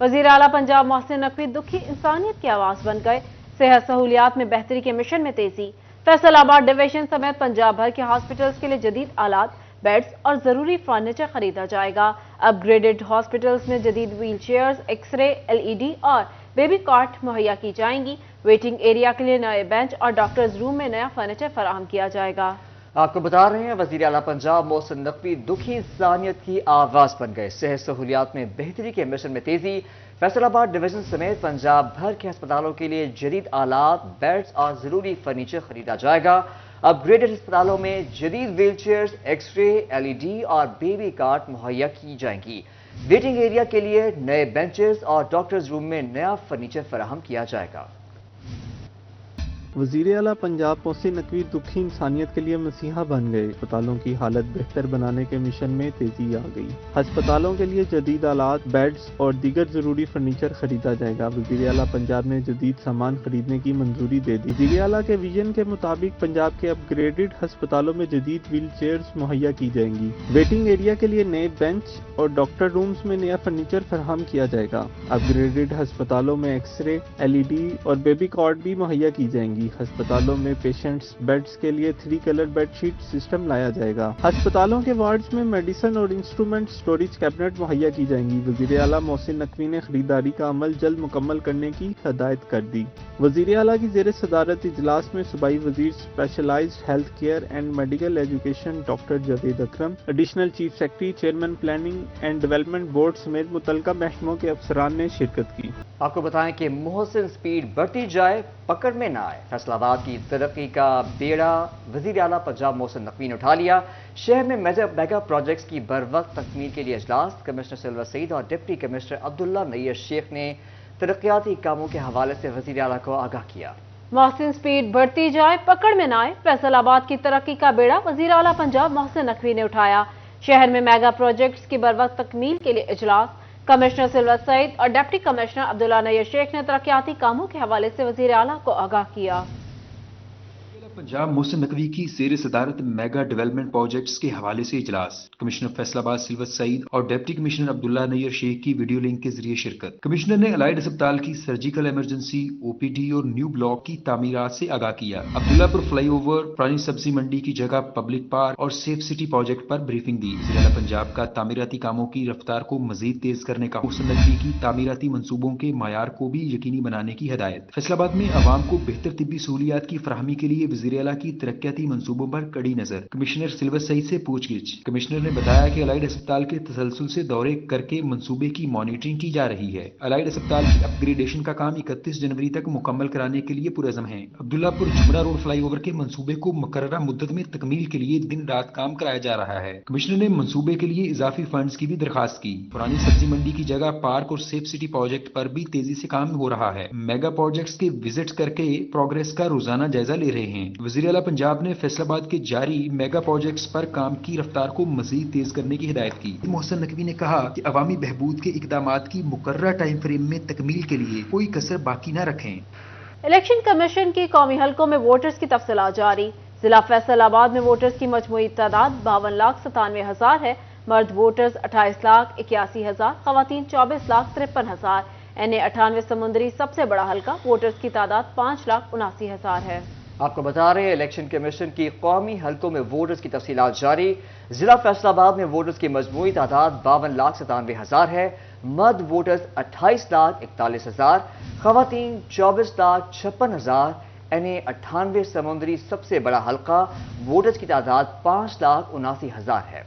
वजीर आला पंजाब मोहसिन नकवी दुखी इंसानियत की आवाज बन गए। सेहत सहूलियात में बेहतरी के मिशन में तेजी। फैसलाबाद डिवीजन समेत पंजाब भर के हॉस्पिटल्स के लिए जदीद आलात, बेड्स और जरूरी फर्नीचर खरीदा जाएगा। अपग्रेडेड हॉस्पिटल्स में जदीद व्हील चेयर्स, एक्सरे, LED और बेबी कॉट मुहैया की जाएंगी। वेटिंग एरिया के लिए नए बेंच और डॉक्टर्स रूम में नया फर्नीचर फराहम किया जाएगा। आपको बता रहे हैं वजीर आला पंजाब मोहसिन नकवी दुखी इंसानियत की आवाज बन गए। सेहत सहूलियात में बेहतरी के मिशन में तेजी। फैसलाबाद डिवीजन समेत पंजाब भर के अस्पतालों के लिए जदीद आलात, बेड्स और जरूरी फर्नीचर खरीदा जाएगा। अपग्रेडेड अस्पतालों में जदीद व्हील चेयर्स, एक्सरे, LED और बेबी कार्ट मुहैया की जाएंगी। वेटिंग एरिया के लिए नए बेंचेस और डॉक्टर्स रूम में नया फर्नीचर फराहम किया जाएगा। वज़ीर आला पंजाब मोहसिन नकवी दुखी इंसानियत के लिए मसीहा बन गए। अस्पतालों की हालत बेहतर बनाने के मिशन में तेजी आ गई। अस्पतालों के लिए जदीद आलात, बेड्स और दीगर जरूरी फर्नीचर खरीदा जाएगा। वज़ीर आला पंजाब ने जदीद सामान खरीदने की मंजूरी दे दी। वज़ीर आला के विजन के मुताबिक पंजाब के अपग्रेडेड अस्पतालों में जदीद व्हील चेयर्स मुहैया की जाएंगी। वेटिंग एरिया के लिए नए बेंच और डॉक्टर रूम्स में नया फर्नीचर फराहम किया जाएगा। अपग्रेडेड अस्पतालों में एक्सरे, LED और बेबी कॉट भी मुहैया की जाएंगी। अस्पतालों में पेशेंट्स बेड्स के लिए 3 कलर बेडशीट सिस्टम लाया जाएगा। अस्पतालों के वार्ड्स में मेडिसिन और इंस्ट्रूमेंट स्टोरेज कैबिनेट मुहैया की जाएंगी। वज़ीर आला मोहसिन नकवी ने खरीदारी का अमल जल्द मुकम्मल करने की हदायत कर दी। वज़ीर आला की ज़ेर सदारत इजलास में सूबाई वज़ीर specialised health care and medical education doctor Javed Akram, additional chief secretary, chairman planning and development board समेत मुतल्लिका महकमों के अफसरान ने शिरकत की। आपको बताएं कि मोहसिन स्पीड बढ़ती जाए, पकड़ में ना आए। फैसलाबाद की तरक्की का बेड़ा वज़ीर आला पंजाब मोहसिन नकवी ने उठा लिया। शहर में मेगा प्रोजेक्ट्स की बरवक्त तकमील के लिए इजलास। कमिश्नर सिल्वर सईद और डिप्टी कमिश्नर अब्दुल्ला नैयर शेख ने तरक्याती कामों के हवाले से वज़ीर आला को आगाह किया। मोहसिन स्पीड बढ़ती जाए, पकड़ में ना आए। फैसलाबाद की तरक्की का बेड़ा वज़ीर आला पंजाब मोहसिन नकवी ने उठाया। शहर में मेगा प्रोजेक्ट्स की बरवक्त तकमील के लिए इजलास। कमिश्नर सिल्वर सईद और डिप्टी कमिश्नर अब्दुल्ला नैयर शेख ने तरक्याती कामों के हवाले से वज़ीर आला को आगाह किया। पंजाब मोहसिन नकवी की ज़ेर सदारत मेगा डेवलपमेंट प्रोजेक्ट्स के हवाले से इजलास। कमिश्नर फैसलाबाद सिल्वर सईद और डिप्टी कमिश्नर अब्दुल्ला नैयर शेख की वीडियो लिंक के जरिए शिरकत। कमिश्नर ने अलाइड अस्पताल की सर्जिकल इमरजेंसी, OPD और न्यू ब्लॉक की तामीरात से आगाह किया। अब्दुल्लापुर फ्लाईओवर, पुरानी सब्जी मंडी की जगह पब्लिक पार्क और सेफ सिटी प्रोजेक्ट पर ब्रीफिंग दी। जिला पंजाब का तामीराती कामों की रफ्तार को मजीद तेज करने का मोहसिन नकवी की तामीराती मंसूबों के मायार को भी यकीनी बनाने की हिदायत। फैसलाबाद में अवाम को बेहतर तिब्बी सहूलियात की फराहमी के लिए वज़ीर आला की तरक्याती मंसूबों पर कड़ी नजर। कमिश्नर सिल्वर सईद से पूछगिछ। कमिश्नर ने बताया कि अलाइड अस्पताल के तसलसल से दौरे करके मंसूबे की मॉनिटरिंग की जा रही है। अलाइड अस्पताल की अपग्रेडेशन का काम 31 जनवरी तक मुकम्मल कराने के लिए पुरअज़म है। अब्दुल्लापुर झुमरा रोड फ्लाईओवर के मंसूबे को मुकर्ररा मुद्दत में तकमील के लिए दिन रात काम कराया जा रहा है। कमिश्नर ने मंसूबे के लिए इजाफी फंड्स की भी दरखास्त की। पुरानी सब्जी मंडी की जगह पार्क और सेफ सिटी प्रोजेक्ट पर भी तेजी से काम हो रहा है। मेगा प्रोजेक्ट्स के विजिट करके प्रोग्रेस का रोजाना जायजा ले रहे हैं। वज़ीर आला पंजाब ने फैसलाबाद के जारी मेगा प्रोजेक्ट्स पर काम की रफ्तार को मजीद तेज करने की हिदायत की। मोहसिन नकवी ने कहा कि अवामी बहबूद के इकदामात की मुकर्ररा टाइम फ्रेम में तकमील के लिए कोई कसर बाकी न रखें। इलेक्शन कमीशन की कौमी हलकों में वोटर्स की तफसीलात जारी। जिला फैसलाबाद में वोटर्स की मजमूई तादाद 52,97,000 है। मर्द वोटर्स 28,81,000, खवातीन 24,53,000। NA 98 समुंदरी सबसे बड़ा हल्का, वोटर्स की तादाद 5,79,000 है। आपको बता रहे हैं इलेक्शन कमीशन की कौमी हलकों में वोटर्स की तफसीलात जारी। जिला फैसलाबाद में वोटर्स की मजमूई तादाद 52,97,000 है। मर्द वोटर्स 28,41,000, खवातीन 24,56,000। NA 98 समुंदरी सबसे बड़ा हल्का, वोटर्स की तादाद 5,79,000 है।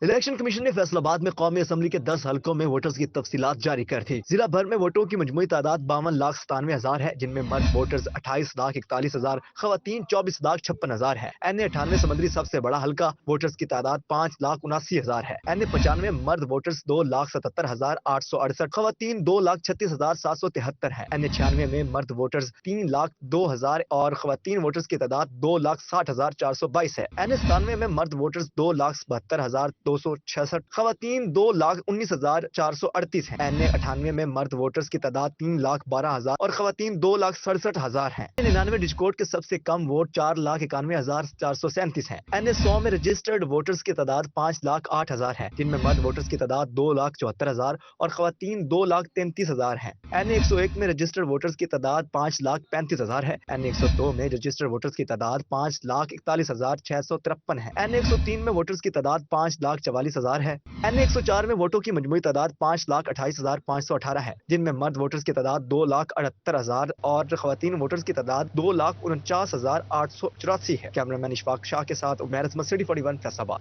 इलेक्शन कमीशन ने फैसलाबाद में कौमी असम्बली के 10 हलकों में वोटर्स की तफसीलात जारी कर दी। जिला भर में वोटों की मजमूई तादाद 52,97,000 है, जिनमें मर्द वोटर्स 28,41,000, खवातीन 24,56,000 है। NA 98 समुद्री सबसे बड़ा हल्का, वोटर्स की तादाद 5,79,000 है। NA 95 मर्द वोटर्स 2,77,868, खवातीन 2,36,773 है। NA 96 में मर्द वोटर्स 3,02,000 और खवातीन वोटर्स की तादाद 2,60,422 है। NA 97 में मर्द वोटर्स 2,72,200 266, खवातीन 2,19,438 हैं। NA98 में मर्द वोटर्स की तादाद 3,12,000 और खवातीन 2,67,000 हैं। 99 डिजिट कोड के सबसे कम वोट 4,91,437 हैं। NA100 में रजिस्टर्ड वोटर्स की तादाद 5,08,000 है, जिनमें मर्द वोटर्स की तादाद 2,74,000 और खवातीन 2,33,000 हैं। NA101 में रजिस्टर्ड वोटर्स की तादाद 5,35,000 है। NA102 में रजिस्टर्ड वोटर्स की तादाद 5,41,653 है। NA103 में वोटर्स की तादाद 5,44,000 है। NA104 में वोटों की मजमूई तादाद 5,28,518 है, जिनमें मर्द वोटर्स की तादाद 2,78,000 और खवातीन वोटर्स की तादाद 2,49,884 है। कैमरामैन इशफाक शाह के साथ उमैर अजमत, सिटी 41, फैसलाबाद।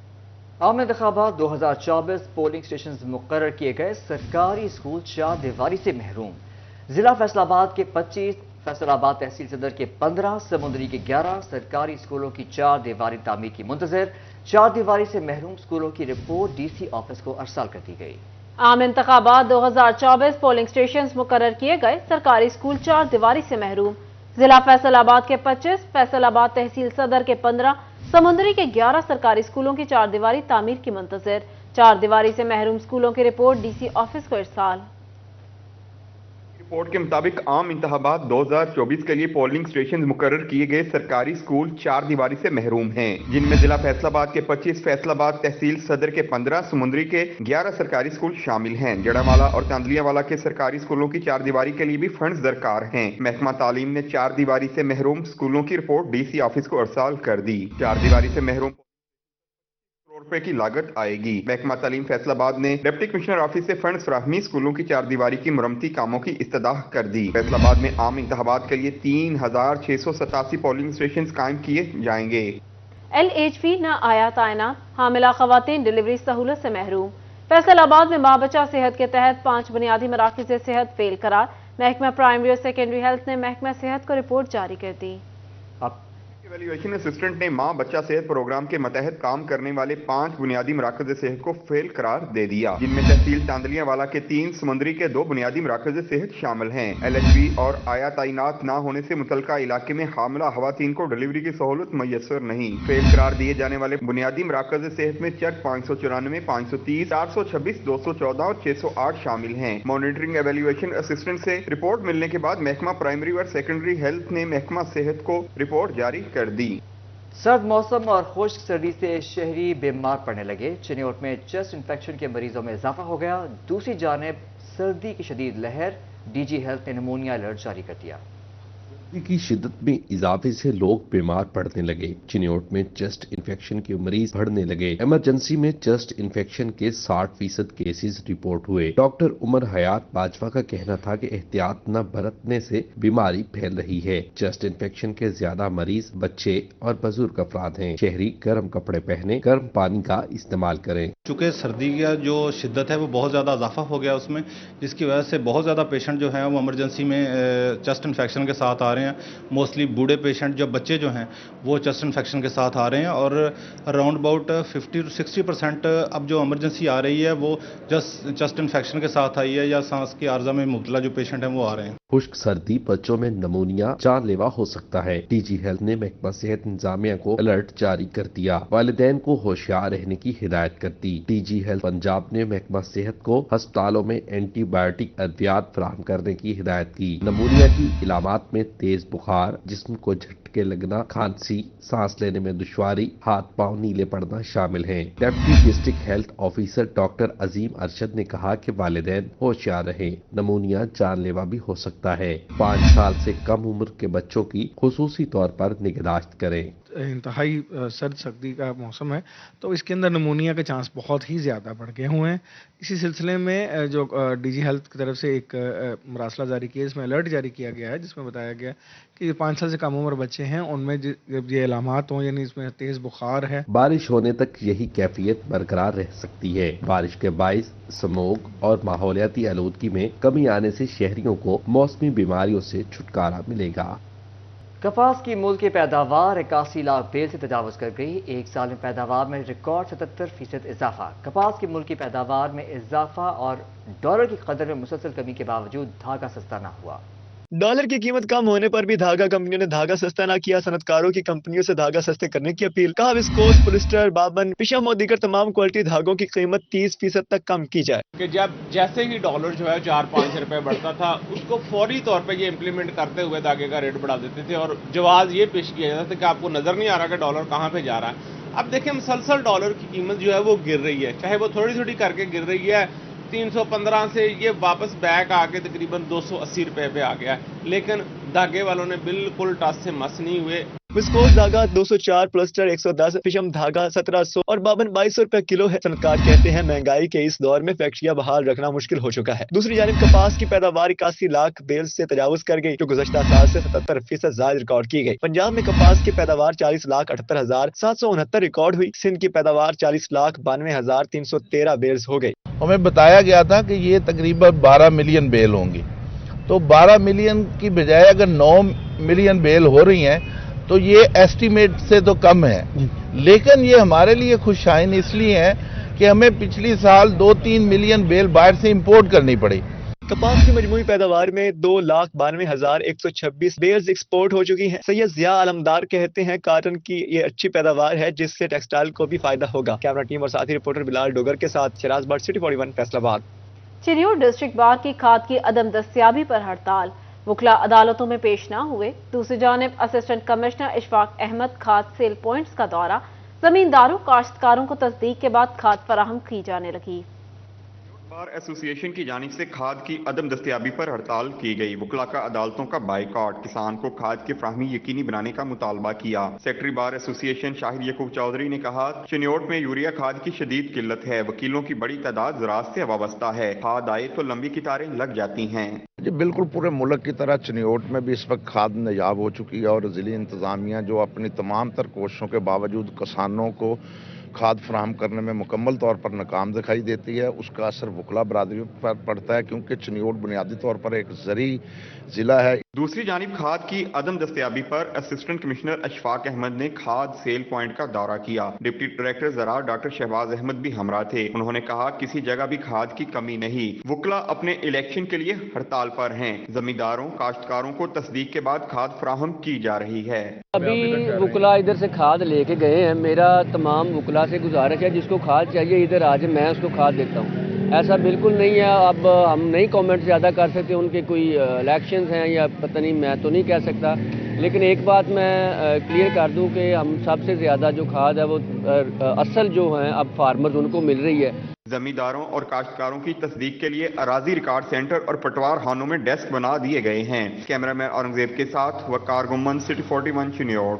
आम इंतखाबात 2024 पोलिंग स्टेशन मुकर्रर किए गए। सरकारी स्कूल 4 दीवारी से महरूम। जिला फैसलाबाद के 25, फैसलाबाद तहसील सदर के 15, समुंदरी के 11 सरकारी स्कूलों की 4 दीवारी तामीर की मुंतजर। 4 दीवारी से महरूम स्कूलों की रिपोर्ट DC ऑफिस को अरसाल कर दी गई। आम इंतखाबात 2024 पोलिंग स्टेशन मुकर्रर किए गए। सरकारी स्कूल 4 दीवारी से महरूम। जिला फैसलाबाद के 25, फैसलाबाद तहसील सदर के 15, समुंदरी के 11 सरकारी स्कूलों की 4 दीवारी तामीर की मुंतजर। 4 दीवारी से महरूम स्कूलों की रिपोर्ट DC ऑफिस को इरसाल। रिपोर्ट के मुताबिक आम इंतखाबात 2024 के लिए पोलिंग स्टेशन मुकर्रर किए गए। सरकारी स्कूल 4 दीवारी से महरूम हैं, जिनमें जिला फैसलाबाद के 25, फैसलाबाद तहसील सदर के 15, समुंदरी के 11 सरकारी स्कूल शामिल हैं। जड़ावाला और चांदलियावाला के सरकारी स्कूलों की 4 दीवारी के लिए भी फंड्स दरकार हैं। महकमा तालीम ने 4 दीवारी से महरूम स्कूलों की रिपोर्ट DC ऑफिस को अरसाल कर दी। 4 दीवारी से महरूम रुपए की लागत आएगी। महकमा तालीम फैसलाबाद ने डिप्टी कमिश्नर ऑफिस से फंड फराहमी स्कूलों की 4 दीवारी की मुरम्मती कामों की इफ्तिताह कर दी। फैसलाबाद में आम इंतखाबात के लिए 3,687 पोलिंग स्टेशन कायम किए जाएंगे। LHV न आया तैनात, हामिला खवातीन डिलीवरी सहूलत से महरूम। फैसलाबाद में माँ बच्चा सेहत के तहत 5 बुनियादी मराकज़ सेहत फेल करार। महकमा प्राइमरी और सेकेंडरी हेल्थ ने महकमा सेहत को रिपोर्ट जारी कर दी। इवैल्यूएशन असिस्टेंट ने मां बच्चा सेहत प्रोग्राम के मतहत काम करने वाले 5 बुनियादी मराकज़ सेहत को फेल करार दे दिया, जिनमें तहसील चांदलियावाला के 3, समुंदरी के 2 बुनियादी मराकज़ सेहत शामिल हैं। LHV और आया तैनात न होने से मुतलका इलाके में हामिला खवातीन को डिलीवरी की सहूलत मैसर नहीं। फेल करार दिए जाने वाले बुनियादी मराकज़ सेहत में चक 594, 530, 426, 214 और 608 शामिल हैं। मॉनिटरिंग इवैल्यूएशन असिस्टेंट से रिपोर्ट मिलने के बाद महकमा प्राइमरी और सेकेंडरी हेल्थ ने महकमा सेहत को रिपोर्ट जारी कर दी। सर्द मौसम और खुश्क सर्दी से शहरी बीमार पड़ने लगे। चिन्योट में चेस्ट इन्फेक्शन के मरीजों में इजाफा हो गया। दूसरी जानिब सर्दी की शदीद लहर, DG हेल्थ ने निमोनिया अलर्ट जारी कर दिया। सर्दी की शिद्दत में इजाफे से लोग बीमार पड़ने लगे। चिन्योट में चेस्ट इन्फेक्शन के मरीज बढ़ने लगे। इमरजेंसी में चेस्ट इन्फेक्शन के 60% केसेस रिपोर्ट हुए। डॉक्टर उमर हयात बाजवा का कहना था कि एहतियात न बरतने से बीमारी फैल रही है। चेस्ट इन्फेक्शन के ज्यादा मरीज बच्चे और बुजुर्ग अफराद हैं। शहरी गर्म कपड़े पहने, गर्म पानी का इस्तेमाल करें। चूँकि सर्दी का जो शिद्दत है वो बहुत ज़्यादा इजाफा हो गया उसमें, जिसकी वजह से बहुत ज़्यादा पेशेंट जो हैं वो इमरजेंसी में चेस्ट इन्फेक्शन के साथ आ रहे हैं। मोस्टली बूढ़े पेशेंट, जो बच्चे जो हैं वो चेस्ट इन्फेक्शन के साथ आ रहे हैं और अराउंड अबाउट 50 to 60% अब जो इमरजेंसी आ रही है वो जस्ट चेस्ट इन्फेक्शन के साथ आई है या सांस की आर्जा में मुब्तला जो पेशेंट हैं वो आ रहे हैं। खुश्क सर्दी बच्चों में नमूनिया जानलेवा हो सकता है। DG हेल्थ ने महकमा सेहत इंतजामिया को अलर्ट जारी कर दिया। वालिदैन को होशियार रहने की हिदायत कर दी। DG हेल्थ पंजाब ने महकमा सेहत को अस्पतालों में एंटीबायोटिक अद्वियात फराहम करने की हिदायत की। नमूनिया की इलामात में तेज बुखार, जिस्म को झटके लगना, खांसी, सांस लेने में दुश्वारी, हाथ पांव नीले पड़ना शामिल हैं। Deputy district health officer doctor Azeem Arshad ने कहा कि वालिदैन होशियार रहें, नमूनिया जानलेवा भी हो सकता है। 5 साल से कम उम्र के बच्चों की खुसूसी तौर पर निगहदाश्त करें। इंतहाई सर्द सर्दी का मौसम है तो इसके अंदर नमूनिया के चांस बहुत ही ज़्यादा बढ़ गए हुए हैं। इसी सिलसिले में जो DG हेल्थ की तरफ से एक मरासला जारी किया, इसमें अलर्ट जारी किया गया है, जिसमें बताया गया कि 5 साल से कम उम्र बच्चे हैं उनमें जब ये अलामात हों, यानी इसमें तेज़ बुखार है, बारिश होने तक यही कैफियत बरकरार रह सकती है। बारिश के बाइस स्मोग और माहौलियाती आलूदगी में कमी आने से शहरियों को मौसमी बीमारियों से छुटकारा मिलेगा। कपास की मुल्क की पैदावार 81 लाख बेल से तजावज़ कर गई। एक साल में पैदावार में रिकॉर्ड 77% इजाफा। कपास की मुल्क की पैदावार में इजाफा और डॉलर की कदर में मुसलसल कमी के बावजूद धागा सस्ता न हुआ। डॉलर की कीमत कम होने पर भी धागा कंपनियों ने धागा सस्ता न किया। सनतकारों की कंपनियों से धागा सस्ते करने की अपील। कहा विस्कोस, पॉलिस्टर, बाबन, पिशम और दीगर तमाम क्वालिटी धागों की कीमत 30% तक कम की जाए। कि जब जैसे ही डॉलर जो है 4-5 रुपए बढ़ता था, उसको फौरी तौर पे ये इम्प्लीमेंट करते हुए धागे का रेट बढ़ा देते थे और जवाब ये पेश किया जाता था कि आपको नजर नहीं आ रहा कि डॉलर कहाँ पे जा रहा है। अब देखें मुसलसल डॉलर की कीमत जो है वो गिर रही है, चाहे वो थोड़ी थोड़ी करके गिर रही है। 315 से ये वापस बैक आके तकरीबन 280 रुपए पे आ गया है, लेकिन धागे वालों ने बिल्कुल टस से मस नहीं हुए। विस्कोस धागा 204, पॉलिस्टर 110, पिशम धागा 1700 और बाबन 2200 रुपए किलो है। सनतकार कहते हैं महंगाई के इस दौर में फैक्ट्रियां बहाल रखना मुश्किल हो चुका है। दूसरी जानिब कपास की पैदावार 81 लाख बेल्स से तजावुज कर गई, जो गुज़श्ता साल से 77% ज्यादा रिकॉर्ड की गई। पंजाब में कपास की पैदावार 40,78,769 रिकॉर्ड हुई। सिंध की पैदावार 40,92,313 बेल्स हो गई। हमें बताया गया था कि ये तकरीबन 12 मिलियन बेल होंगी, तो 12 मिलियन की बजाय अगर 9 मिलियन बेल हो रही हैं तो ये एस्टीमेट से तो कम है, लेकिन ये हमारे लिए खुशहाइन इसलिए है कि हमें पिछली साल 2-3 मिलियन बेल बाहर से इंपोर्ट करनी पड़ी। कपास की मजमूई पैदावार में 2,92,126 बेल्स एक्सपोर्ट हो चुकी हैं। सैयद जिया आलमदार कहते हैं काटन की ये अच्छी पैदावार है जिससे टेक्सटाइल को भी फायदा होगा। कैमरा टीम और साथी रिपोर्टर बिलाल डोगर के साथ Shiraz Bhatt, city 41 Faisalabad. Chiniot district bar की खाद की अदम दस्तियाबी पर हड़ताल, वकला अदालतों में पेश न हुए। दूसरी जानिब असिस्टेंट कमिश्नर इशफाक अहमद खाद सेल पॉइंट्स का दौरा, जमींदारों काश्तकारों को तस्दीक के बाद खाद फराहम की जाने लगी। बार एसोसिएशन की जानिब से खाद की अदम दस्तियाबी पर हड़ताल की गई। वकला का अदालतों का बाइकआउट, किसान को खाद की फ्राहमी यकीनी बनाने का मुतालबा किया। Secretary bar association Shahid Yaqoob Chaudhry ने कहा चिन्योट में यूरिया खाद की शदीद किल्लत है, वकीलों की बड़ी तादाद ज़राअत से वाबस्ता है, खाद आए तो लंबी कतारें लग जाती हैं। जी बिल्कुल, पूरे मुल्क की तरह चिन्योट में भी इस वक्त खाद नायाब हो चुकी है और ज़िली इंतज़ामिया जो अपनी तमाम तर कोशिशों के बावजूद किसानों को खाद फराहम करने में मुकम्मल तौर पर नाकाम दिखाई देती है। उसका असर वकला बरादरी पर पड़ता है क्योंकि चिन्योट बुनियादी तौर पर एक ज़री ज़िला है। दूसरी जानिब खाद की अदम दस्तियाबी पर असिस्टेंट कमिश्नर इशफाक अहमद ने खाद सेल पॉइंट का दौरा किया। डिप्टी डायरेक्टर ज़राअत डॉक्टर शहबाज अहमद भी हमरा थे। उन्होंने कहा किसी जगह भी खाद की कमी नहीं, वकला अपने इलेक्शन के लिए हड़ताल पर हैं। जमींदारों काश्तकारों को तस्दीक के बाद खाद फराहम की जा रही है। अभी वकला इधर से खाद लेके गए हैं। मेरा तमाम वकला से गुजारिश है जिसको खाद चाहिए इधर आ जाए, मैं उसको खाद देता हूँ। ऐसा बिल्कुल नहीं है। अब हम नहीं कमेंट ज़्यादा कर सकते, उनके कोई इलेक्शंस हैं या पता नहीं, मैं तो नहीं कह सकता। लेकिन एक बात मैं क्लियर कर दूं कि हम सबसे ज़्यादा जो खाद है वो असल जो हैं अब फार्मर्स उनको मिल रही है। जमींदारों और काश्तकारों की तस्दीक के लिए अराजी रिकॉर्ड सेंटर और पटवार खानों में डेस्क बना दिए गए हैं। कैमरामैन औरंगजेब के साथ वकार गुम्मन, सिटी 41 चिन्योट।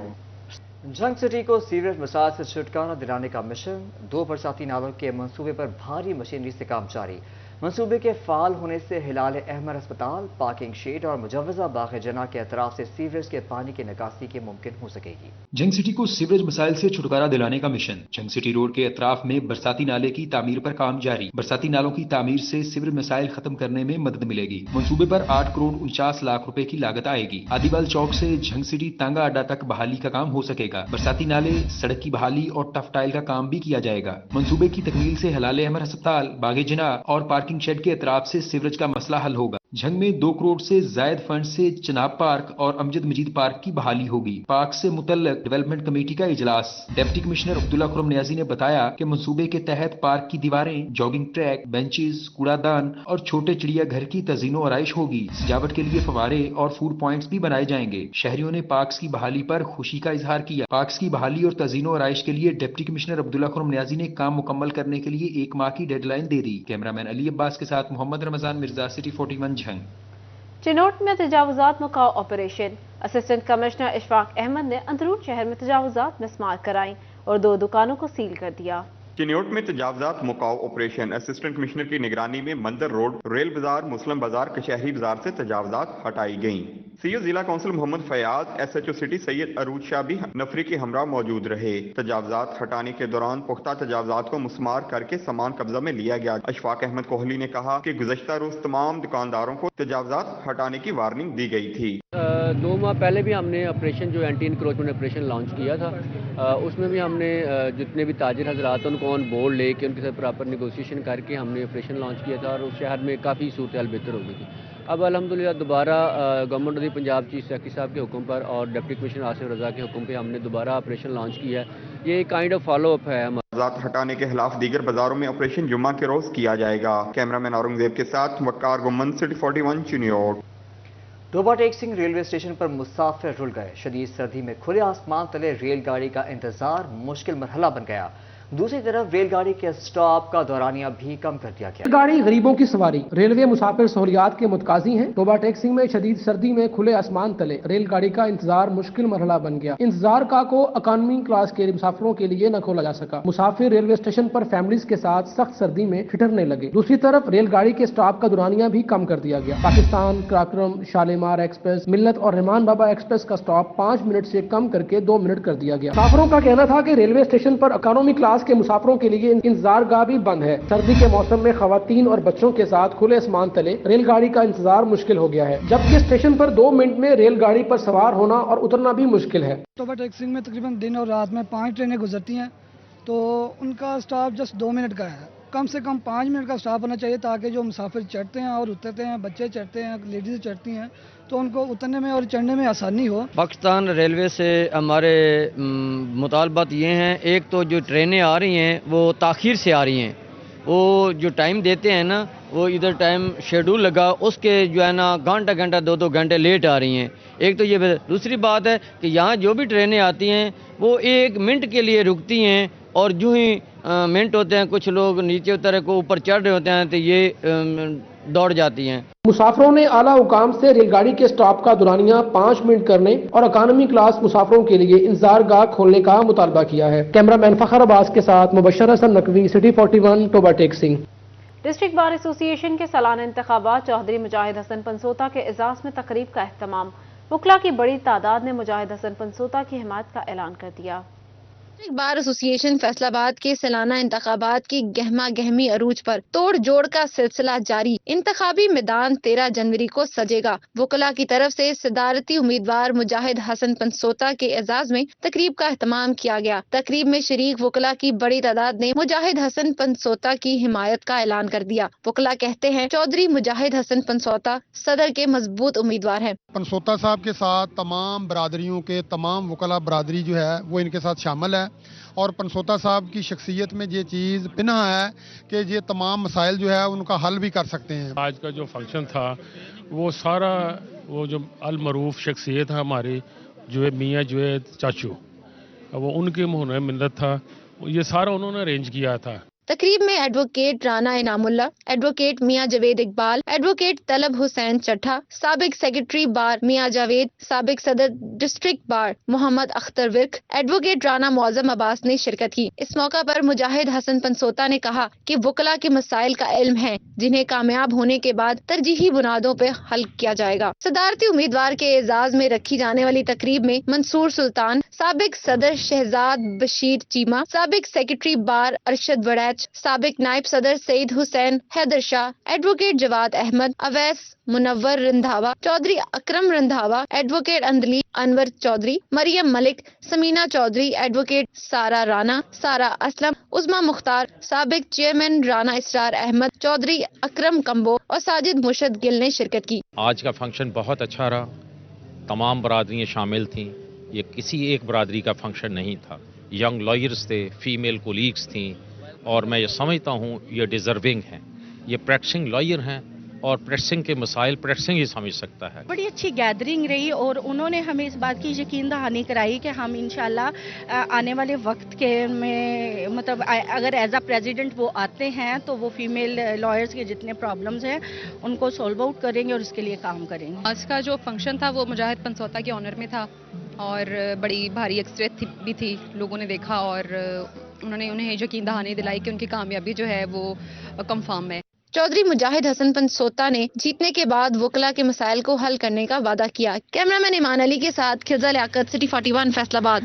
झंग सिटी को सीवरेज मसाइल से छुटकारा दिलाने का मिशन, 2 बरसाती नालों के मंसूबे पर भारी मशीनरी से काम जारी। मंसूबे के फाल होने से हिलाल अहमद अस्पताल, पार्किंग शेड और मुजव्वजा बाग जना के अतराफ से सीवरेज के पानी की निकासी के मुमकिन हो सकेगी। झंग सिटी को सीवरेज मसाइल से छुटकारा दिलाने का मिशन, झंग सिटी रोड के अतराफ में बरसाती नाले की तामीर पर काम जारी। बरसाती नालों की तामीर से सीवरेज मसाइल खत्म करने में मदद मिलेगी। मंसूबे पर 8 करोड़ 49 लाख रुपए की लागत आएगी। आदिवाल चौक से झंग सिटी तांगा अड्डा तक बहाली का काम हो सकेगा। बरसाती नाले, सड़क की बहाली और टफ टाइल का काम भी किया जाएगा। मंसूबे की तकमील से हिलाल अहमद अस्पताल, बागे जना और पार्किंग शेड के अतराफ से सीवरेज का मसला हल होगा। झंग में 2 करोड़ से जायद फंड से चनाब पार्क और अमजद मजीद पार्क की बहाली होगी। पार्क से मुतल्लक डेवलपमेंट कमेटी का इजलास। डिप्टी कमिश्नर अब्दुल्ला खुरम नियाजी ने बताया कि मंसूबे के तहत पार्क की दीवारें, जॉगिंग ट्रैक, बेंचेस, कूड़ादान और छोटे चिड़िया घर की तज़ीनो आराइश होगी। सजावट के लिए फवारे और फूड पॉइंट्स भी बनाए जाएंगे। शहरियों ने पार्क्स की बहाली पर खुशी का इजहार किया। पार्क्स की बहाली और तज़ीनो आराइश के लिए डिप्टी कमिश्नर अब्दुल्ला खुरम नियाजी ने काम मुकम्मल करने के लिए 1 माह की डेडलाइन दे दी। कैमरामैन अली अब्बास के साथ मोहम्मद रमजान मिर्जा, सिटी 41 झंग। चिन्योट में तजावुजात मुकाव operation, assistant commissioner Ishfaq Ahmad ने अंदरून शहर में तजावुजात मिसमार कराई और 2 दुकानों को सील कर दिया। चिन्योट में तजावुजात मुकाव ऑपरेशन, असिस्टेंट कमिश्नर की निगरानी में मंदर रोड, रेल बाजार, मुस्लिम बाजार, कचहरी बाजार से तजावुजात हटाई गईं। सीओ जिला council Muhammad Fayyaz, SHO city Syed Arooj Shah भी नफरी के हमरा मौजूद रहे। तजावुजात हटाने के दौरान पुख्ता तजावुजात को मुस्मार करके सामान कब्जा में लिया गया। अशफाक अहमद कोहली ने कहा कि गुज़श्ता रोज तमाम दुकानदारों को तजावुजात हटाने की वार्निंग दी गई थी। 2 माह पहले भी हमने ऑपरेशन जो एंटी इंक्रोचमेंट ऑपरेशन लॉन्च किया था, उसमें भी हमने जितने भी ताजिर हजरात उनको ऑन बोर्ड लेके उनके साथ प्रॉपर नेगोशिएशन करके हमने ऑपरेशन लॉन्च किया था और उस शहर में काफ़ी सूरत हाल बेहतर हो गई थी। اب الحمدللہ دوبارہ government of the Punjab chief secretary صاحب کے حکم پر اور ڈپٹی کمشنر آصف رضا کے حکم پہ ہم نے دوبارہ آپریشن لانچ کیا ہے. یہ کائنڈ آف فالو اپ ہے. ذات ہٹانے کے خلاف دیگر بازاروں میں آپریشن جمعہ کے روز کیا جائے گا. کیمرامین اورنگزیب کے ساتھ وقار گمن، سٹی 41 چنیوٹ. ٹوبا ٹیک سنگھ ریلوے اسٹیشن پر مسافر رل گئے. شدید سردی میں کھلے آسمان تلے ریل گاڑی کا انتظار مشکل مرحلہ بن گیا. دوسری طرف ریل گاڑی کے اسٹاپ کا دورانیہ بھی کم کر دیا گیا. گاڑی غریبوں کی سواری. ریلوے مسافر سہولیات کے متقاضی ہیں. ٹوبا ٹیک سنگھ میں شدید سردی میں کھلے آسمان تلے ریل گاڑی کا انتظار مشکل مرحلہ بن گیا. انتظار کا کو اکانومی کلاس کے مسافروں کے لیے نہ کھولا جا سکا. مسافر ریلوے اسٹیشن پر فیملیز کے ساتھ سخت سردی میں ٹھٹرنے لگے. دوسری طرف ریل گاڑی کے اسٹاپ کا دورانیہ بھی کم کر دیا گیا. پاکستان، کراکرم، شالیمار ایکسپریس، ملت اور رحمان بابا ایکسپریس کا اسٹاپ 5 منٹ سے کم کر کے 2 منٹ کر دیا گیا. مسافروں کا کہنا تھا کہ ریلوے اسٹیشن پر اکانومی کلاس کے مسافروں کے لیے انتظار گاہ بھی بند ہے. سردی کے موسم میں خواتین اور بچوں کے ساتھ کھلے آسمان تلے ریل گاڑی کا انتظار مشکل ہو گیا ہے، جبکہ اسٹیشن پر 2 منٹ میں ریل گاڑی پر سوار ہونا اور اترنا بھی مشکل ہے. ٹوبا ٹیک سنگھ میں تقریباً دن اور رات میں 5 ٹرینیں گزرتی ہیں، تو ان کا اسٹاپ جسٹ 2 منٹ کا ہے. کم سے کم 5 منٹ کا اسٹاپ ہونا چاہیے تاکہ جو مسافر چڑھتے ہیں اور اترتے ہیں، بچے چڑھتے ہیں، لیڈیز چڑھتی ہیں، تو ان کو اترنے میں اور چڑھنے میں آسانی ہو. پاکستان ریلوے سے ہمارے مطالبات یہ ہیں، ایک تو جو ٹرینیں آ رہی ہیں وہ تاخیر سے آ رہی ہیں. وہ جو ٹائم دیتے ہیں نا، وہ ادھر ٹائم شیڈول لگا اس کے جو ہے نا گھنٹہ 2 گھنٹے لیٹ آ رہی ہیں. ایک تو یہ. دوسری بات ہے کہ یہاں جو بھی ٹرینیں آتی ہیں وہ 1 منٹ کے لیے رکتی ہیں، اور جو ہی منٹ ہوتے ہیں کچھ لوگ نیچے اتر کو اوپر چڑھ رہے ہوتے ہیں تو یہ دوڑ جاتی ہیں. مسافروں نے اعلیٰ حکام سے ریل گاڑی کے اسٹاپ کا دورانیہ 5 منٹ کرنے اور اکانومی کلاس مسافروں کے لیے انتظار گاہ کھولنے کا مطالبہ کیا ہے. کیمرامین فخر عباس کے ساتھ مبشر حسن نقوی، سٹی 41، ٹوبا ٹیک سنگھ. ڈسٹرکٹ بار ایسوسی ایشن کے سالانہ انتخابات چودھری مجاہد حسن پنسوتا کے اعزاز میں تقریب کا اہتمام. وکلاء کی بڑی تعداد نے مجاہد حسن پنسوتا کی حمایت کا اعلان کر دیا. ڈسٹرکٹ بار ایسوسی ایشن فیصل آباد کے سالانہ انتخابات کی گہما گہمی عروج پر توڑ جوڑ کا سلسلہ جاری. انتخابی میدان 13 جنوری کو سجے گا. وکلاء کی طرف سے صدارتی امیدوار مجاہد حسن پنسوتا کے اعزاز میں تقریب کا اہتمام کیا گیا. تقریب میں شریک وکلاء کی بڑی تعداد نے مجاہد حسن پنسوتا کی حمایت کا اعلان کر دیا. وکلاء کہتے ہیں چودھری مجاہد حسن پنسوتا صدر کے مضبوط امیدوار ہیں. پنسوتا صاحب کے ساتھ تمام برادریوں کے تمام وکلاء برادری جو ہے وہ ان کے ساتھ شامل ہے، اور پنسوتا صاحب کی شخصیت میں یہ چیز پنہا ہے کہ یہ تمام مسائل جو ہے ان کا حل بھی کر سکتے ہیں. آج کا جو فنکشن تھا وہ سارا وہ جو المعروف شخصیت ہے ہماری جو ہے میاں جوید چاچو، وہ ان کے منہ منت تھا، یہ سارا انہوں نے ارینج کیا تھا. تقریب میں ایڈوکیٹ رانا انعام اللہ، ایڈوکیٹ میاں جاوید اقبال، ایڈوکیٹ طلب حسین چٹھا، سابق سیکرٹری بار میاں جاوید، سابق صدر ڈسٹرکٹ بار محمد اختر ورک، ایڈوکیٹ رانا معظم عباس نے شرکت کی. اس موقع پر مجاہد حسن پنسوتا نے کہا کہ وکلاء کے مسائل کا علم ہے جنہیں کامیاب ہونے کے بعد ترجیحی بنیادوں پر حل کیا جائے گا. صدارتی امیدوار کے اعزاز میں رکھی جانے والی تقریب میں منصور سلطان، سابق صدر شہزاد بشیر چیمہ، سابق سیکرٹری بار ارشد وڑیچ، سابق نائب صدر سعید حسین حیدر شاہ، ایڈوکیٹ جواد احمد، اویس منور رندھاوا، چودھری اکرم رندھاوا، ایڈوکیٹ اندلی انور چودھری، مریم ملک، سمینہ چودھری، ایڈوکیٹ سارا رانا، سارا اسلم، عظما مختار، سابق چیئرمین رانا اسرار احمد، چودھری اکرم کمبو اور ساجد مرشد گل نے شرکت کی. آج کا فنکشن بہت اچھا رہا، تمام برادریاں شامل تھیں. یہ کسی ایک برادری کا فنکشن نہیں تھا. ینگ لائرز تھے، فیمیل کولیگز تھیں، اور میں یہ سمجھتا ہوں یہ ڈیزرونگ ہیں. یہ پریکٹسنگ لائر ہیں اور پریکٹسنگ کے مسائل پریکٹسنگ ہی سمجھ سکتا ہے. بڑی اچھی گیدرنگ رہی اور انہوں نے ہمیں اس بات کی یقین دہانی کرائی کہ ہم انشاءاللہ آنے والے وقت کے میں مطلب اگر ایز اے پریزیڈنٹ وہ آتے ہیں تو وہ فیمیل لائرز کے جتنے پرابلمز ہیں ان کو سولو آؤٹ کریں گے اور اس کے لیے کام کریں گے. آج کا جو فنکشن تھا وہ مجاہد پنسوتا کے آنر میں تھا اور بڑی بھاری اکثریت بھی تھی. لوگوں نے دیکھا اور انہوں نے انہیں یقین دہانی دلائی کہ ان کی کامیابی جو ہے وہ کنفرم ہے. چودھری مجاہد حسن پنسوتا نے جیتنے کے بعد وکلاء کے مسائل کو حل کرنے کا وعدہ کیا. کیمرامین ایمان علی کے ساتھ خزہ لیاقت، سٹی 41، فیصل آباد.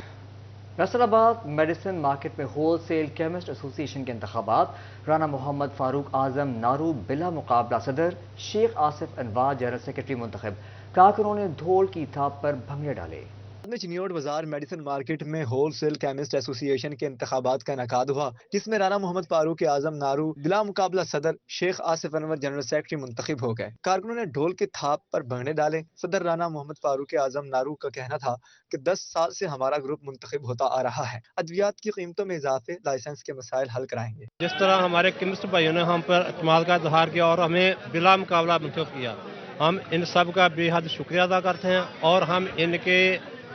فیصل آباد میڈیسن مارکیٹ میں ہول سیل کیمسٹ ایسوسی ایشن کے انتخابات. رانا محمد فاروق اعظم نارو بلا مقابلہ صدر، شیخ آصف انوار جنرل سیکرٹری منتخب. کارکنوں نے ڈھول کی تھاپ پر بھنگڑے ڈالے. चिन्योट बाजार मेडिसिन मार्केट में होलसेल केमिस्ट एसोसिएशन के इंतखाबात का इनेकाद हुआ, जिसमें राना मोहम्मद फारूक आजम नारू बिला मुकाबला सदर, शेख आसिफ अनवर जनरल सेक्रेटरी मुंतखब हो गए। कारकुनों ने ढोल के थाप पर भंगड़े डाले। सदर राना मोहम्मद फारूक आजम नारू का कहना था कि 10 साल से हमारा ग्रुप मुंतखब होता आ रहा है, अद्वियात की कीमतों में इजाफे, लाइसेंस के मसाइल हल कराएंगे। जिस तरह हमारे केमिस्ट भाइयों ने हम पर अतमाद का इजहार किया और हमें बिला मुकाबला मुंतखब किया, हम इन सब का बेहद शुक्रिया अदा करते हैं और हम इनके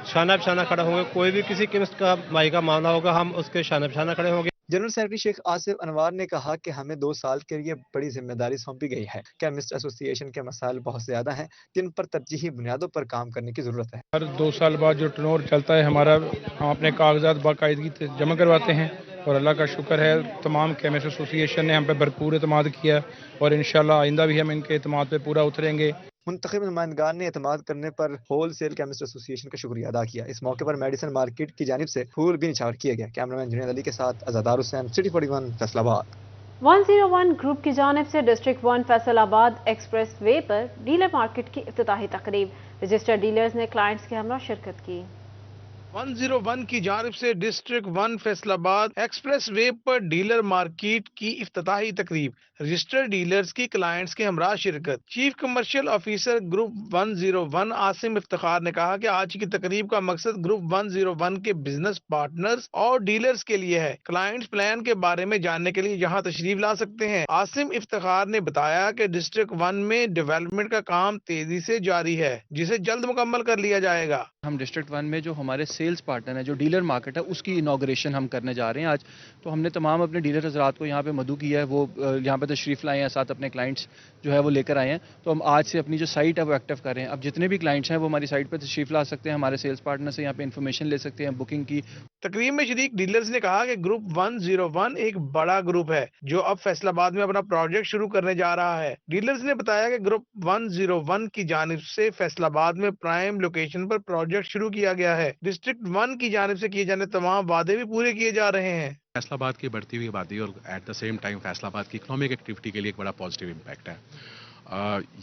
शाना बशाना खड़े होंगे। कोई भी किसी केमिस्ट का भाई का मामला होगा, हम उसके शाना बशाना खड़े होंगे। जनरल सेक्रेटरी शेख आसिफ अनवर ने कहा कि हमें 2 साल के लिए बड़ी जिम्मेदारी सौंपी गई है। केमिस्ट एसोसिएशन के मसाइल बहुत ज्यादा हैं जिन पर तरजीही बुनियादों पर काम करने की जरूरत है। हर 2 साल बाद जो टर्नओवर चलता है हमारा, हम अपने कागजात बाकायदगी से जमा करवाते हैं और अल्लाह का शुक्र है तमाम केमिस्ट एसोसिएशन ने हम पे भरपूर एतमाद किया और इंशाल्लाह आइंदा भी हम इनके एतमाद पे पूरा उतरेंगे। मुंतखब नुमाइंदगान ने एतमाद करने पर होल सेल केमिस्ट एसोसिएशन का शुक्रिया अदा किया। इस मौके पर मेडिसिन मार्केट की जानिब से फूल भी निछावर किए गए। कैमरामैन जुनैद अली के साथ अज़ादार हुसैन, सिटी 41 फैसलाबाद। 101 ग्रुप की जानिब से डिस्ट्रिक्ट 1 फैसलाबाद एक्सप्रेस वे पर डीलर मार्केट की इफ्तिताही तकरीब, रजिस्टर्ड डीलर्स ने क्लाइंट्स के हमरा शिरकत की। 101 की जानिब से डिस्ट्रिक्ट 1 फैसलाबाद एक्सप्रेस वे पर डीलर मार्केट की इफ्तिताही तकरीब, रजिस्टर्ड डीलर्स की क्लाइंट्स के हमरा शिरकत। Chief commercial officer group 101 Asim Iftikhar ने कहा कि आज की तकरीब का मकसद ग्रुप 101 के बिजनेस पार्टनर्स और डीलर्स के लिए है। क्लाइंट्स प्लान के बारे में जानने के लिए यहाँ तशरीफ ला सकते हैं। आसिम इफ्तिखार ने बताया कि डिस्ट्रिक्ट 1 में डेवलपमेंट का काम तेजी से जारी है, जिसे जल्द मुकम्मल कर लिया जाएगा। हम डिस्ट्रिक्ट 1 में जो हमारे सेल्स पार्टनर है, जो डीलर मार्केट है, उसकी इनॉग्रेशन हम करने जा रहे हैं आज। तो हमने तमाम अपने डीलर हजरात को यहाँ पे मदऊ किया है, वो यहाँ पे तशरीफ लाए हैं, साथ अपने क्लाइंट्स जो है वो लेकर आए हैं। तो हम आज से अपनी जो साइट है वो एक्टिव कर रहे हैं। अब जितने भी क्लाइंट्स हैं वो हमारी साइट पर तशरीफ ला सकते हैं, हमारे सेल्स पार्टनर से यहाँ पे इन्फॉर्मेशन ले सकते हैं बुकिंग की। तकरीब में शरीक डीलर्स ने कहा कि ग्रुप 101 एक बड़ा ग्रुप है जो अब फैसलाबाद में अपना प्रोजेक्ट शुरू करने जा रहा है। डीलर्स ने बताया कि ग्रुप 101 की जानिब से फैसलाबाद में प्राइम लोकेशन पर प्रोजेक्ट शुरू किया गया है। डिस्ट्रिक्ट 1 की जानिब से किए जाने तमाम वादे भी पूरे किए जा रहे हैं। फैसलाबाद की बढ़ती हुई आबादी और at the same time Faisalabad की इकोनॉमिक एक्टिविटी के लिए एक बड़ा पॉजिटिव इम्पैक्ट है।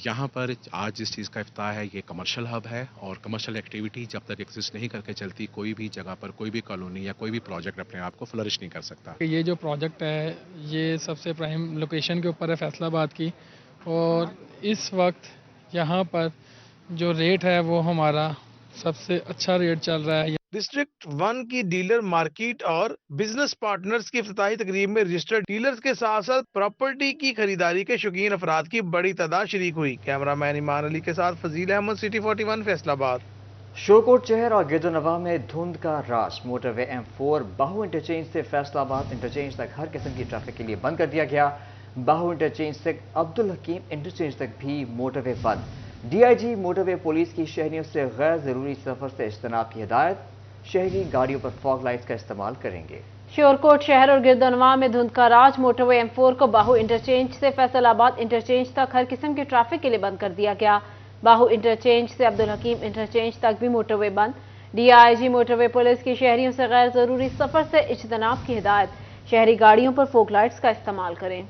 यहाँ पर आज जिस चीज़ का इफ्ताह है ये कमर्शियल हब है और कमर्शियल एक्टिविटी जब तक एग्जिस्ट नहीं करके चलती, कोई भी जगह पर कोई भी कॉलोनी या कोई भी प्रोजेक्ट अपने आप को फ्लरिश नहीं कर सकता। ये जो प्रोजेक्ट है ये सबसे प्राइम लोकेशन के ऊपर है फैसलाबाद की, और इस वक्त यहाँ पर जो रेट है वो हमारा सबसे अच्छा रेट चल रहा है। डिस्ट्रिक्ट 1 की डीलर मार्केट और बिजनेस पार्टनर्स की इफ्तिताही तकरीब में रजिस्टर्ड डीलर्स के साथ साथ प्रॉपर्टी की खरीदारी के शौकीन अफराद की बड़ी तादाद शरीक हुई। कैमरामैन ईमान अली के साथ फजील अहमद, सिटी 41 फैसलाबाद। शोरकोट शहर और गिरदोनवा में धुंध का राज। मोटरवे M4 बाहू इंटरचेंज से फैसलाबाद इंटरचेंज तक हर किस्म की ट्रैफिक के लिए बंद कर दिया गया। बाहू इंटरचेंज से अब्दुल हकीम इंटरचेंज तक भी मोटरवे बंद। DIG मोटरवे पुलिस की शहरियों से गैर जरूरी सफर से इज्तनाब की हिदायत। शहरी गाड़ियों पर फॉग लाइट्स का इस्तेमाल करेंगे। शोरकोट शहर और गिरदोनवा में धुंध का राज। मोटरवे M4 को बाहू इंटरचेंज से फैसलाबाद इंटरचेंज तक हर किस्म की ट्रैफिक के लिए बंद कर दिया गया। बाहू इंटरचेंज से अब्दुल हकीम इंटरचेंज तक भी मोटरवे बंद। DIG मोटरवे पुलिस की शहरियों से गैर जरूरी सफर से इज्तनाब की हिदायत। शहरी गाड़ियों पर फॉग लाइट्स का इस्तेमाल करें।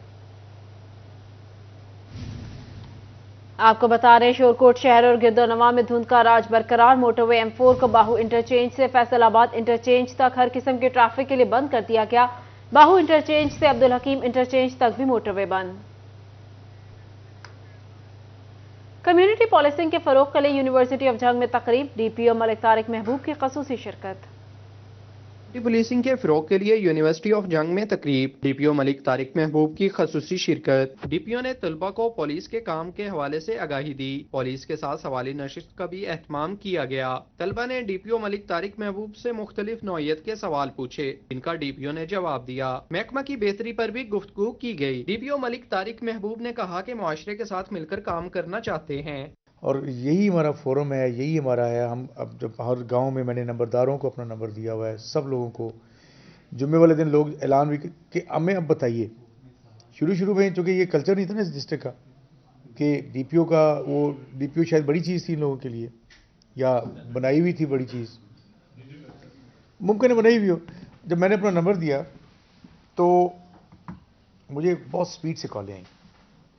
आपको बता रहे शोरकोट शहर और गिरदोनवा में धुंध का राज बरकरार। मोटरवे M4 को बाहू इंटरचेंज से फैसलाबाद इंटरचेंज तक हर किस्म के ट्रैफिक के लिए बंद कर दिया गया। बाहू इंटरचेंज से अब्दुल हकीम इंटरचेंज तक भी मोटरवे बंद। कम्युनिटी पॉलिसिंग के फरोग के लिए यूनिवर्सिटी ऑफ जंग में तकरीब। DPO मलिक तारिक महबूब की खसूसी शिरकत। पुलिसिंग के फ़रोग के लिए यूनिवर्सिटी ऑफ जंग में तकरीब। DPO मलिक तारिक महबूब की खसूसी शिरकत। DPO ने तलबा को पुलिस के काम के हवाले से आगाही दी। पुलिस के साथ सवाली नशिस्त का भी एहतमाम किया गया। तलबा ने DPO मलिक तारिक महबूब से मुख्तलिफ नौयत के सवाल पूछे, जिनका DPO ने जवाब दिया। महकमा की बेहतरी पर भी गुफ्तगू की गई। DPO मलिक तारिक महबूब ने कहा कि मुआशरे के साथ मिलकर काम करना चाहते हैं और यही हमारा फोरम है, यही हमारा है। हम अब जब हर गांव में मैंने नंबरदारों को अपना नंबर दिया हुआ है, सब लोगों को जुम्मे वाले दिन लोग ऐलान भी कि हमें अब बताइए। शुरू में चूँकि ये कल्चर नहीं था ना इस डिस्ट्रिक्ट का कि DPO का, वो DPO शायद बड़ी चीज़ थी इन लोगों के लिए, या बनाई हुई थी बड़ी चीज़, मुमकिन है बनाई हुई हो। जब मैंने अपना नंबर दिया तो मुझे बहुत स्पीड से कॉलें आई,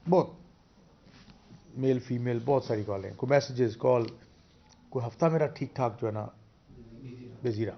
बहुत मेल फीमेल बहुत सारी कॉलें, कोई मैसेजेस कॉल। कोई हफ्ता मेरा ठीक ठाक जो है ना बेजीरा।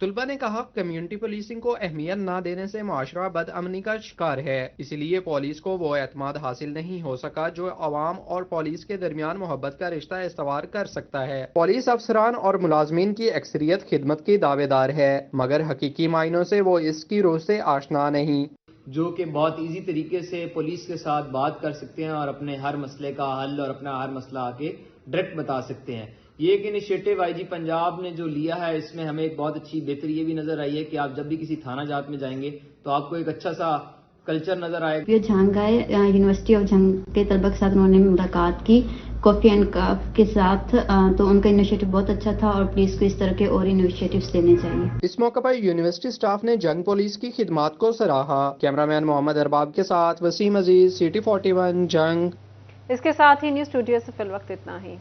तुलबा ने कहा कम्युनिटी पुलिसिंग को अहमियत न देने से मुआशरा बदअमनी का शिकार है, इसलिए पुलिस को वो एतमाद हासिल नहीं हो सका जो अवाम और पुलिस के दरमियान मोहब्बत का रिश्ता इस्तवार कर सकता है। पुलिस अफसरान और मुलाजमीन की अक्सरियत खिदमत की दावेदार है, मगर हकीकी मायनों से वो इसकी रूह से आशना नहीं, जो कि बहुत इजी तरीके से पुलिस के साथ बात कर सकते हैं और अपने हर मसले का हल और अपना हर मसला आके डायरेक्ट बता सकते हैं। ये एक इनिशिएटिव आईजी पंजाब ने जो लिया है, इसमें हमें एक बहुत अच्छी बेहतरी ये भी नजर आई है कि आप जब भी किसी थाना जात में जाएंगे तो आपको एक अच्छा सा कल्चर नजर आएगा। जंग आए यूनिवर्सिटी ऑफ जंग के तलबा के साथ उन्होंने मुलाकात की कॉफी एंड कप के साथ, तो उनका इनिशिएटिव बहुत अच्छा था और पुलिस को इस तरह के और इनिशिएटिव्स लेने चाहिए। इस मौके पर यूनिवर्सिटी स्टाफ ने जंग पुलिस की खिदमात को सराहा। कैमरामैन मोहम्मद अरबाब के साथ वसीम अजीज, सिटी 41 जंग। इसके साथ ही न्यूज स्टूडियो से फिल वक्त इतना ही।